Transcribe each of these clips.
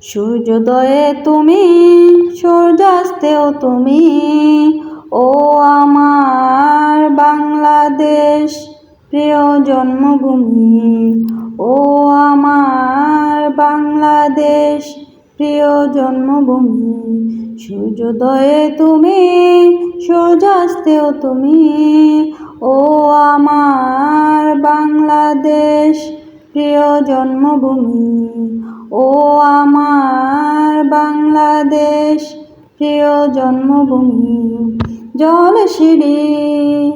সূর্যোদয়ে তুমি, সূর্যাস্তেও তুমি, ও আমার বাংলাদেশ প্রিয় জন্মভূমি। ও আমার বাংলাদেশ প্রিয় জন্মভূমি। সূর্যোদয়ে তুমি, সূর্যাস্তেও তুমি, ও আমার বাংলাদেশ প্রিয় জন্মভূমি। ও আমার বাংলাদেশ প্রিয় জন্মভূমি। জল সিঁড়ি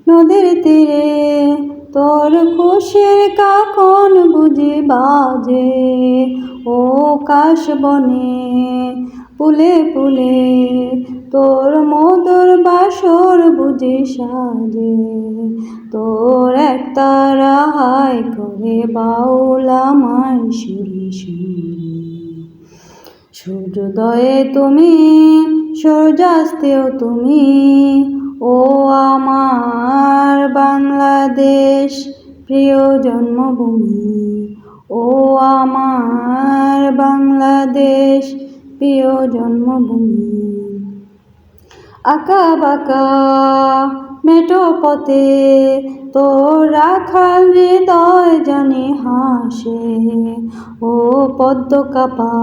নদীর তীরে তোর খুশির কাকন বুঝি বাজে। ও কাশবনে ফুলে ফুলে তোর মধুর বাসর বুঝি সাজে। তোর একটা রাহাই করে বাউল আমায় সুরে সুরে। সূর্যোদয়ে তুমি, সূর্যাস্তেও তুমি, ও আমার বাংলাদেশ প্রিয় জন্মভূমি। ও আমার বাংলাদেশ প্রিয় জন্মভূমি। আঁকা বাঁকা মেঠো পথে তোর রাখাল হৃদয় জানি হাসে। ও পদ্ম কাপা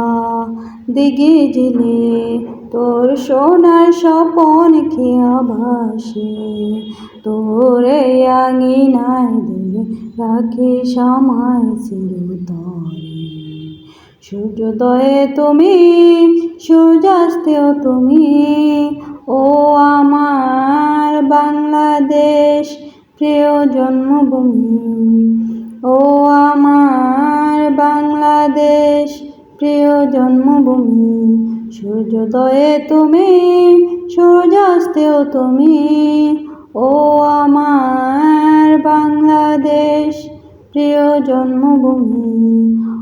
দিঘি ঝিলে তোর সোনার স্বপন খেয়া ভাসে। তোর আঙিনায় ধরে রাখিস আমায় চিরতরে। সূর্যোদয়ে তুমি, সূর্যাস্তেও তুমি, ও আমার বাংলাদেশ প্রিয় জন্মভূমি। ও আমার বাংলাদেশ প্রিয় জন্মভূমি। সূর্যোদয়ে তুমি, সূর্যাস্তেও তুমি, ও আমার বাংলাদেশ প্রিয় জন্মভূমি।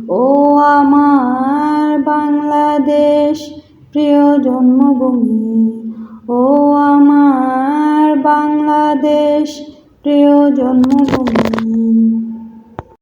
ও আমার বাংলাদেশ প্রিয় জন্মভূমি। ও আমার বাংলাদেশ প্রিয় জন্মভূমি।